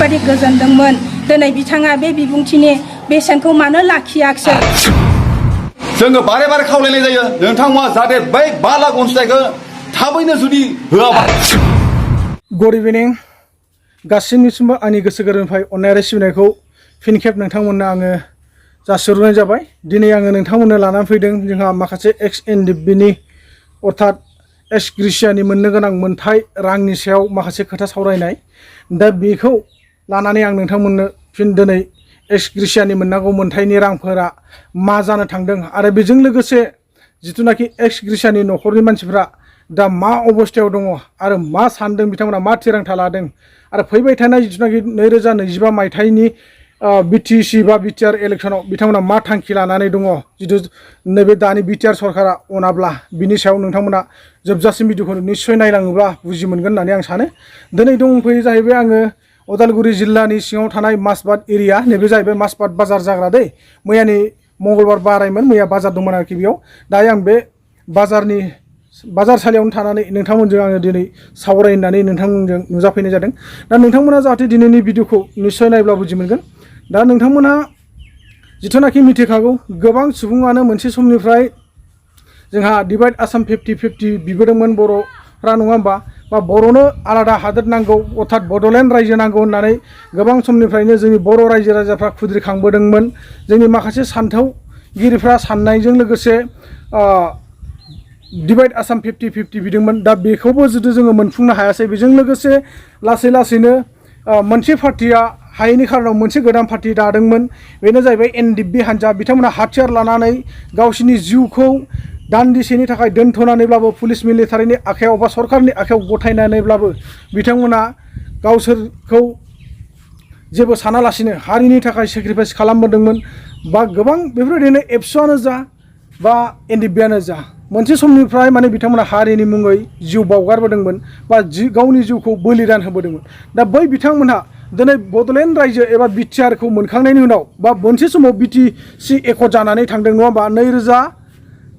ओरैबादि गोजोनदोंमोन दिनै बिथाङा बे बिबुंथिनि बेसेनखौ मानो लाखियाखिसै जोङो बारे बारे खावलायनाय जायो नोंथांमोना जाहाथे बै 5 लाख अनसुंथाइखौ थाबैनो जुदि होआबा गुड इभिनिं गासिनिसिमबो आंनि गोसो गोरबोनिफ्राय अननाय सिबिनायखौ फिन खेब नोंथांमोननो आङो जासिहरनाय जाबाय दिनै आङो नोंथांमोननो लानानै फैदों जोंहा माखासे एक्स एनडिबिनि अर्थात एक्स ग्रेसियानि मोननो गोनां मोनथाय रांनि सायाव माखासे खोथा सावरायनाय दा बेखौ लानानै आं नोंथांमोननो फिन दिनै एक्स ग्रेसियानि मोननांगौ मोनथायनि रांफोरा मा जानो थांदों आरो बेजों लोगोसे जिथुनाखि एक्स ग्रेसियानि न'खरनि मानसिफ्रा दा मा अबस्थायाव दङ आरो मा सानदों बिथांमोना मा थिरांथा लादों आरो फैबाय थानाय जिथुनाखि 2025 मायथाइनि बिटिसि बा बिटिआर इलेक्सनाव बिथांमोना मा थांखि लानानै दङ जिथु नैबे दानि बिटिआर सरकारा अनाब्ला बिनि सायाव नोंथांमोना जोबजासिम भिडिअखौ निस्सय नायलाङोब्ला बुजि मोनगोन होननानै आं सानो दिनै दंफैयो जाहैबाय आङो उदालगुरि जिल्लानि सिङाव थानाय मासबाद एरिया नैबे जाहैबाय मासबाद बाजार जाग्रा दै मैयानि मंगलबार बारायमोन मैया बाजार दंमोन आरोखि बेयाव दायो आं बे बाजारसालियावनो थानानै नोंथांमोनजों आङो दिनै सावरायनानै नोंथांमोनजों नुजाफैनाय जादों दा नोंथांमोना जाहाथे दिनैनि भिडिअखौ निस्सय नायब्ला बुजि मोनगोन दा नोंथांमोना जिथुनाखि मिथिखागौ गोबां सुबुङानो मोनसे समनिफ्राय जोंहा डिभाइड आसाम 50-50 बिबोदोंमोन बर'फ्रा नङा होमबा बा बर'नो आलादा हादोर नांगौ अर्थात बड'लेण्ड रायजो नांगौ होननानै गोबां समनिफ्रायनो जोंनि बर' रायजो राजाफ्रा खुद्रिखांबोदोंमोन जोंनि माखासे सानथौगिरिफ्रा साननायजों लोगोसे डिभाइड आसाम 50-50 बिदोंमोन दा बेखौबो जुदि जोङो मोनफुंनो हायासै बेजों लोगोसे लासै लासैनो मोनसे पार्टिया हायैनि खारनाव मोनसे गोदान पार्टि दादोंमोन बेनो जाहैबाय एनडिबि हान्जा बिथांमोना हाथियार लानानै गावसिनि जिउखौ दान्दिसेनि थाखाय दोनथ'नानैब्लाबो पुलिस मिलिटारिनि आखायाव बा सरकारनि आखायाव गथायनानैब्लाबो बिथांमोना गावसोरखौ जेबो सानालासिनो हारिनि थाखाय सेक्रिफाइस खालामबोदोंमोन बा गोबां बेफोरबायदिनो एबसुआनो जा बा एनडिबिआनो जा मोनसे समनिफ्राय माने बिथांमोना हारिनि मुङै जिउ बावगारबोदोंमोन बा गावनि जिउखौ बलिदान होबोदोंमन दा बै बिथांमोनहा दिनै बड'लेण्ड रायजो एबा बिटिआरखौ मोनखांनायनि उनाव बा मोनसे समाव बिटिसि एकर्ड जानानै थांदों नङा होमबा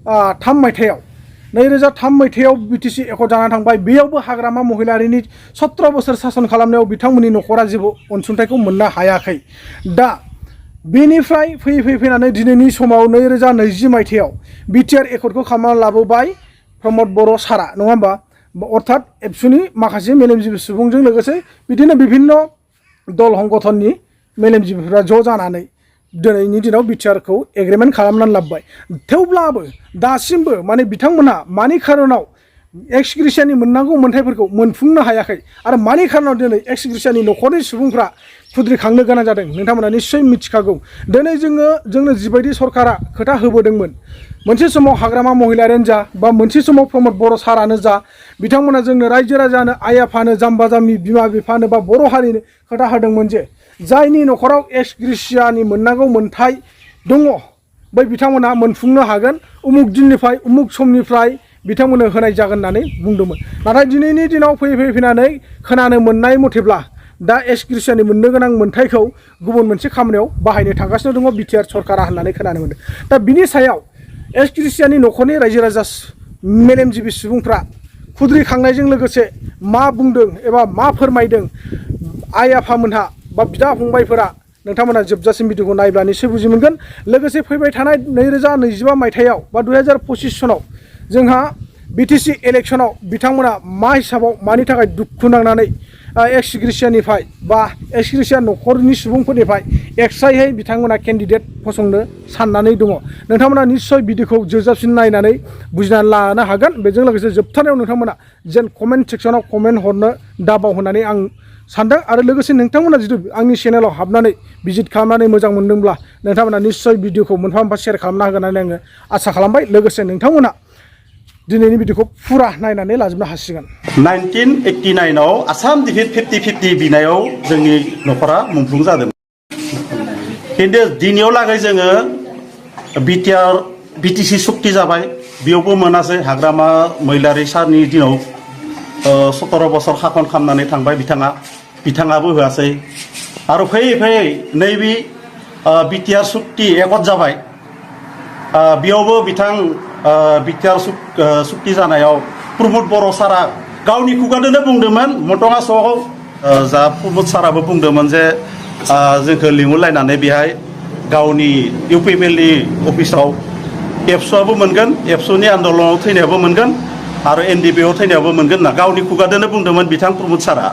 2003 मायथाइयाव बिटिसि एकर्ड जानानै थांबाय बेयावबो हाग्रामा महिलारिनि 17 बोसोर सासन खालामनायाव बिथांमोननि न'खरा जेबो अनसुंथाइखौ मोननो हायाखै दा बेनिफ्राय फैनानै दिनैनि समाव 2020 मायथाइयाव बिटिआर एकर्डखौ खालामनानै लाबोबाय प्रमद बर' सारा नङा होमबा अर्थात एबसुनि माखासे मेलेमजिबि सुबुंजों लोगोसे बिदिनो बिभिन्न दल संगठननि मेलेमजिबिफ्रा ज' जानानै दिनैनि दिनाव बिटिआरखौ एग्रिमेन्ट खालामनानै लाबोबाय थेवब्लाबो दासिमबो माने बिथांमोनहा मानि खारनाव एक्स ग्रेसियानि मोननांगौ मोनथायफोरखौ मोनफुंनो हायाखै आरो मानि खारनाव दिनै एक्स ग्रेसियानि न'खरनि सुबुंफ्रा खुद्रिखांनो गोनां जादों नोंथांमोना निस्सय मिथिखागौ दिनै जोंनो जिबायदि सरकारा खोथा होबोदोंमोन मोनसे समाव हाग्रामा महिलारियानो जा बा मोनसे समाव प्रमद बर' सारानो जा बिथांमोना जोंनो रायजो राजानो आइ आफानो जाम्बा जाम्बि बिमा बिफानो बा बर' हारिनो खोथा होदोंमोन जे जायनि न'खराव एक्स ग्रेसियानि मोननांगौ मोनथाय दङ बै बिथांमोना मोनफुंनो हागोन उमुक दिननिफ्राय उमुक समनिफ्राय बिथांमोननो होनाय जागोन होननानै बुंदोंमोन नाथाय दिनैनि दिनाव फैनानै खोनानो मोननाय मथेब्ला दा एक्स ग्रेसियानि मोननो गोनां मोनथायखौ गुबुन मोनसे खामानियाव बाहायनो थांगासिनो दङ बिटिआर सरकारा होननानै खोनानो मोनदों दा बिनि सायाव एक्स ग्रेसियानि न'खरनि रायजो राजा मेलेमजिबि सुबुंफ्रा खुद्रिखांनायजों लोगोसे मा बुंदों एबा मा फोरमायदों आइ आफामोनहा बा बिदा फंबायफोरा नोंथांमोना जोबजासिम भिडिअखौ नायब्ला निश्चय बुजि मोनगोन लोगोसे फैबाय थानाय 2025 मायथाइयाव बा 2025 सनाव जोंहा बिटिसि इलेक्सनाव बिथांमोना मा हिसाबाव मानि थाखाय दुखु नांनानै एक्स ग्रेसियानिफ्राय बा एक्स ग्रेसिया न'खरनि सुबुंफोरनिफ्राय एक्सट्रायै बिथांमोना केन्डिडेट फसंनो साननानै दङ नोंथांमोना निश्चय भिडिअखौ जोबजासिम नायनानै बुजिनानै लानो हागोन बेजों लोगोसे जोबथारनायाव नोंथांमोना जेन कमेन्ट सेक्सनाव कमेन्ट हरनो दाबाव होननानै आं सानदों आरो लोगोसे नोंथांमोना जुदि आंनि चेनेलाव हाबनानै भिजिट खालामनानै मोजां मोनदोंब्ला नोंथांमोना निश्चय भिडिअखौ मोनफा मोनफा शेयार खालामना होगोन होननानै आङो आसा खालामबाय लोगोसे नोंथांमोना दिनैनि भिडिअखौ फुरा नायनानै लाजोबनो हासिगोन 1989 आव आसाम डिफिट 50-50 बिनायाव जोंनि न'खरा मुंख्लं जादों खिन्थु दिनैयाव लागै जोङो बिटिसि सुक्ति जाबाय बेयावबो मोनासै हाग्रामा महिलारि सारनि दिनाव 17 बोसोर शासन खालामनानै थांबाय बिथाङाबो होआसै आरो फैयै नैबे बिटिआर सुक्ति एकर्ड जाबाय बेयावबो बिटिआर सुक्ति जानायाव प्रमद बर' सारा गावनि खुगाजोंनो बुंदोंमोन मटङा स'आव जा प्रमद साराबो बुंदोंमोन जे जोंखौ लिंहरलायनानै बेहाय गावनि इउपिएमएलनि अफिसाव एबसुआबो मोनगोन एबसुनि आन्दलनाव थैनायाबो मोनगोन आरो एनडिपिआव थैनायाबो मोनगोन ना गावनि खुगादोनो बुंदोंमोन बिथां प्रमद सारा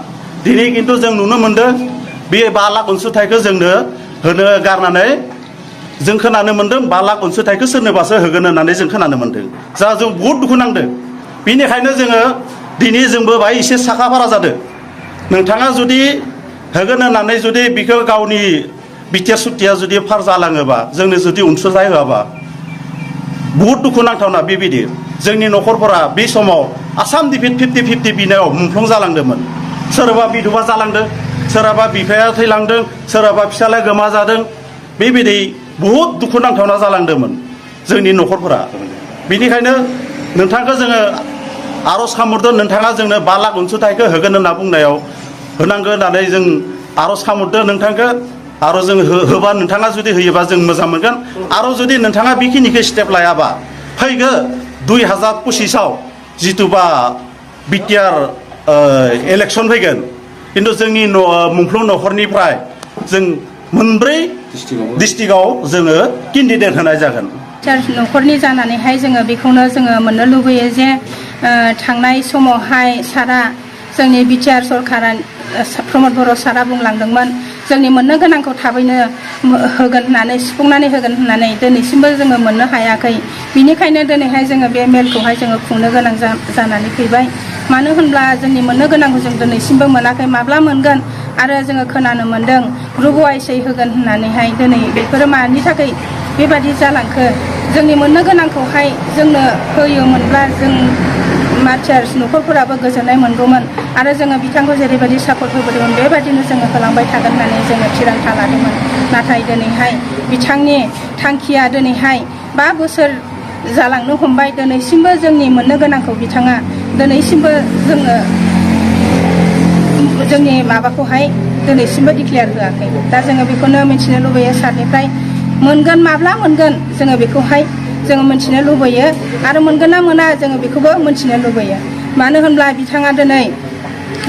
दिनै खिन्थु जों नुनो मोनदों बे 5 लाख अनसुंथाइखौ जोंनो होनो गारनानै जों खोनानो मोनदों 5 लाख अनसुंथाइखौ सोरनोबासो होगोन होननानै जों खोनानो मोनदों जा जों बहुद दुखु नांदों बेनिखायनो जोङो दिनै जोंबो बाहाय एसे साखाफारा जादों नोंथाङा जुदि होगोन होननानै जुदि बेखौ गावनि बिटिआर सुक्तिया जुदि फार जालाङोबा जोंनो जुदि अनसुंथाइ होआबा बहुत दुखु नांथावना बेबायदि जोंनि न'खरफोरा बे समाव आसाम डिफिट 50-50 बिनायाव मुंख्लं जालांदोंमोन सोरबा बिधवा जालांदों सोरहाबा बिफाया थैलांदों सोरहाबा फिसाला गोमा जादों बेबायदि बहुत दुखु नांथावना जालांदोंमोन जोंनि न'खरफोरा बेनिखायनो नोंथांखौ जोङो आर'ज खालामहरदों नोंथाङा जोंनो 5 लाख अनसुंथाइखौ होगोन होनना बुंनायाव होनांगौ होननानै जों आर'ज खालामहरदों नोंथांखौ आरो जों होबा नोंथाङा जुदि होयोबा जों मोजां मोनगोन आरो जुदि नोंथाङा बेखिनिखौ स्टेप लायाबा फैगौ 2025आव जिथुबा बिटिआर इलेक्सन फैगोन खिन्थु जोंनि मुंख्लं न'खरनिफ्राय जों मोनब्रै डिस्ट्रिक्टआव जोङो केन्डिडेट होनाय जागोन न'खरनि जानानैहाय जोङो बेखौनो जोङो मोननो लुबैयो जे थांनाय समावहाय सारा जोंनि बिटिआर सरकारा प्रमद बर' सारा बुंलांदोंमोन जोंनि मोननो गोनांखौ थाबैनो होगोन होननानै सुफुंनानै होगोन होननानै दिनैसिमबो जोङो मोननो हायाखै बिनिखायनो दिनैहाय जोङो बे मेलखौहाय जोङो खुंनो गोनां जानानै फैबाय मानो होनब्ला जोंनि मोननो गोनांखौ जों दिनैसिमबो मोनाखै माब्ला मोनगोन आरो जोङो खोनानो मोनदों ग्रुप वाइसै होगोन होननानैहाय दिनै बेफोरो मानि थाखाय बेबादि जालांखो जोंनि मोननो गोनांखौहाय जोंनो होयोमोनब्ला जों मार्चार्स न'खरफोराबो गोजोननाय मोनगौमोन आरो जोङो बिथांखौ जेरैबायदि सापर्ट होबोदोंमोन बेबायदिनो जोङो होलांबाय थागोन होननानै जोङो थिरांथा लादोंमोन नाथाय दिनैहाय बिथांनि थांखिया दिनैहाय 5 बोसोर जालांनो हमबाय दिनैसिमबो जोंनि मोननो गोनांखौ बिथाङा दिनैसिमबो जोंनि माबाखौहाय दिनैसिमबो डिक्लेयार होआखै दा जोङो बेखौनो मिथिनो लुबैयो सारनिफ्राय मोनगोन माब्ला मोनगोन जोङो बेखौहाय जोङो मिथिनो लुबैयो आरो मोनगोन ना मोना जोङो बेखौबो मिथिनो लुबैयो मानो होनब्ला बिथाङा दिनै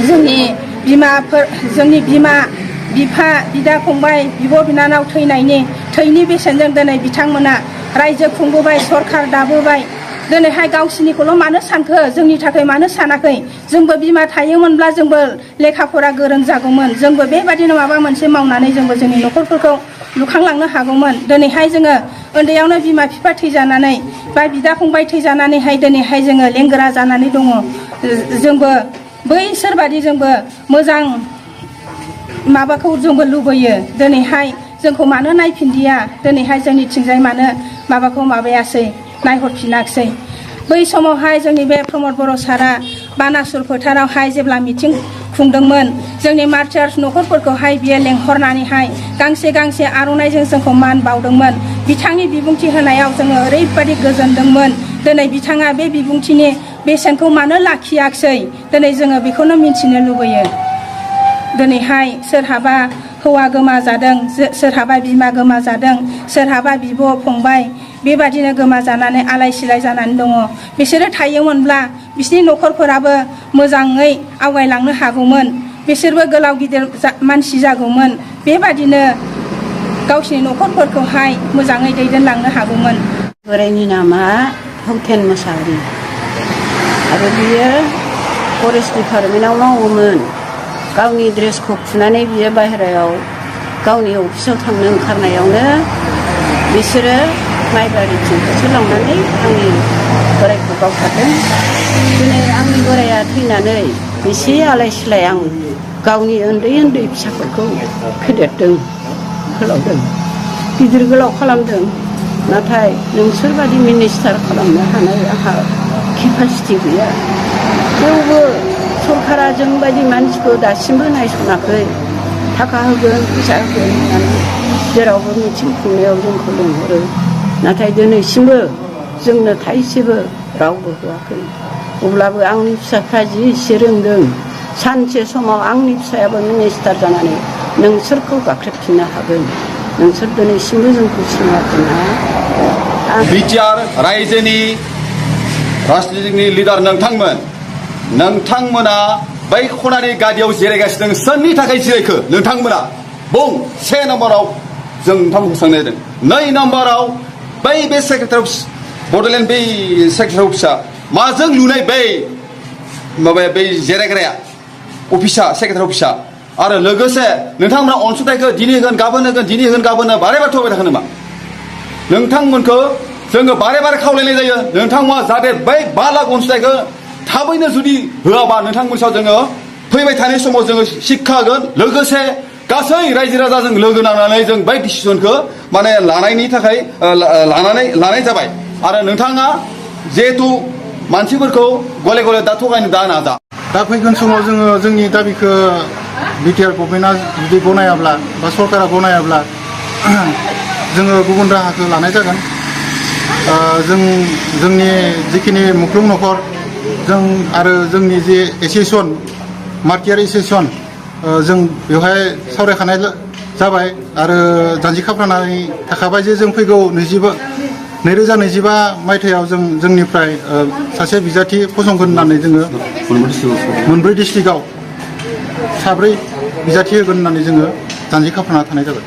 जोंनि बिमा बिफा बिदा फंबाय बिब' बिनानाव थैनि बेसेनजों दिनै बिथांमोना रायजो खुंबोबाय सरखार दाबोबाय दिनैहाय गावसिनिखौल' मानो सानखो जोंनि थाखाय मानो सानाखै जोंबो बिमा थायोमोनब्ला जोंबो लेखा फरा गोरों जागौमोन जोंबो बेबादिनो माबा मोनसे मावनानै जोंबो जोंनि न'खरफोरखौ लुखांलांनो हागौमोन दिनैहाय जोङो उन्दैयावनो बिमा बिफा थैजानानै बा बिदा फंबाय थैजानानैहाय दिनैहाय जोङो लेंगोरा जानानै दङ जोंबो बैसोरबादि जोंबो मोजां माबाखौ जोंबो लुबैयो दिनैहाय जोंखौ मानो नायफिनदिया दिनैहाय जोंनिथिंजाय मानो माबाखौ माबायासै नायहरफिनाखिसै बै समावहाय जोंनि बे प्रमद बर' सारा बानासुर फोथारावहाय जेब्ला मिथिं खुंदोंमोन जोंनि मार्चार्स न'खरफोरखौहाय बियो लेंहरनानैहाय गांसे आर'नाइजों जोंखौ मान बावदोंमोन बिथांनि बिबुंथि होनायाव जोङो ओरैबादि गोजोनदोंमोन दिनै बिथाङा बे बिबुंथिनि बेसेनखौ मानो लाखियाखिसै दिनै जोङो बेखौनो मिथिनो लुबैयो दिनैहाय सोरहाबा हौवा गोमाजादों सोरहाबा बिमा गोमाजादों सोरहाबा बिब' फंबाय बेबादिनो गोमाजानानै आलाय सिलाय जानानै दङ बिसोरो थायोमोनब्ला बिसोरनि न'खरफोराबो मोजाङै आवगायलांनो हागौमोन बिसोरबो गोलाव गिदिर मानसि जागौमोन बेबादिनो गावसिनि न'खरफोरखौहाय मोजाङै दैदेनलांनो हागौमोन बोरायनि नामा हौथेन मोसाहारि आरो बियो फरेस्ट डिपार्टमेन्टआव मावोमोन गावनि ड्रेसखौ खुनानै बियो बाहेरायाव गावनि अफिसाव थांनो ओंखारनायावनो बिसोरो माइबारिथिं होसोलांनानै आंनि बोरायखौ गावथारदों दिनै आंनि बोराया थैनानै एसे आलाय सिलाय आं गावनि उन्दै फिसाफोरखौ फेदेरदों फोलावदों गिदिर गोलाव खालामदों नाथाय नोंसोरबादि मिनिस्टार खालामनो हानाय आंहा केपासिटि गैया थेवबो सरकारा जोंबायदि मानसिखौ दासिमबो नायसनाखै थाखा होगोन फैसा होगोन होननानै जेरावबो मिथिं खुंनायाव जोंखौ लिंहरो नाथाय दिनैसिमबो जोंनो थाइसेबो रावबो होआखै अब्लाबो आंनि फिसाफ्रा जि एसे रोंदों सानसे समाव आंनि फिसायाबो मिनिस्टार जानानै नोंसोरखौ गाख्रेबफिननो हागोन नोंसोर दिनैसिमबो जोंखौ सिनायाखैना बिटिआर रायजोनि राजनितिकनि लिडार नोंथांमोना बै खनानि गादियाव जिरायगासिनो सोरनि थाखाय जिरायखो नोंथांमोना बुं 1 नम्बराव जों नोंथांमोनखौ सोंनाय जादों 2 नम्बराव बै बे सेक्रेटारि अफिस बड'लेण्ड बै सेक्रेटारि अफिसा माजों लुनाय बै माबाया बै जिरायग्राया अफिसा सेक्रेटारि अफिसा आरो लोगोसे नोंथांमोना अनसुंथाइखौ दिनै होगोन गाबोन होगोन दिनै होगोन गाबोन बारे बारे थगायबाय थागोन नामा नोंथांमोनखौ जोङो बारे बारे खावलायनाय जायो नोंथांमोना जाहाथे बै 5 लाख अनसुंथाइखौ थाबैनो जुदि होआबा नोंथांमोन सायाव जोङो फैबाय थानाय समाव जोङो शिक्षा होगोन लोगोसे गासै रायजो राजाजों लोगो नांनानै जों बै डिसिसनखौ माने लानायनि थाखाय लानाय जाबाय आरो नोंथाङा जिहेतु मानसिफोरखौ गले गले दा थगायनो दा नाजा दा फैगोन समाव जोङो जोंनि दाबिखौ बिटिआर गभर्नमेन्टआ जुदि गनायाब्ला बा सरकारा गनायाब्ला जोङो गुबुन राहाखौ लानाय जागोन जोंनि जिखिनि मुंख्लं नखर जों आरो जोंनि जे एसोसिएसन मार्टियार एसोसिएसन जों बेवहाय सावरायखानाय जाबाय आरो जानजि खाफ्रानानै थाखाबाय जे जों फैगौ 2025 मायथाइयाव जोंनिफ्राय सासे बिजाथि फसंगोन होननानै जोङो मोनब्रै डिस्ट्रिक्टआव साब्रै बिजाथि होगोन होननानै जोङो जानजि खाफ्राना थानाय जाबाय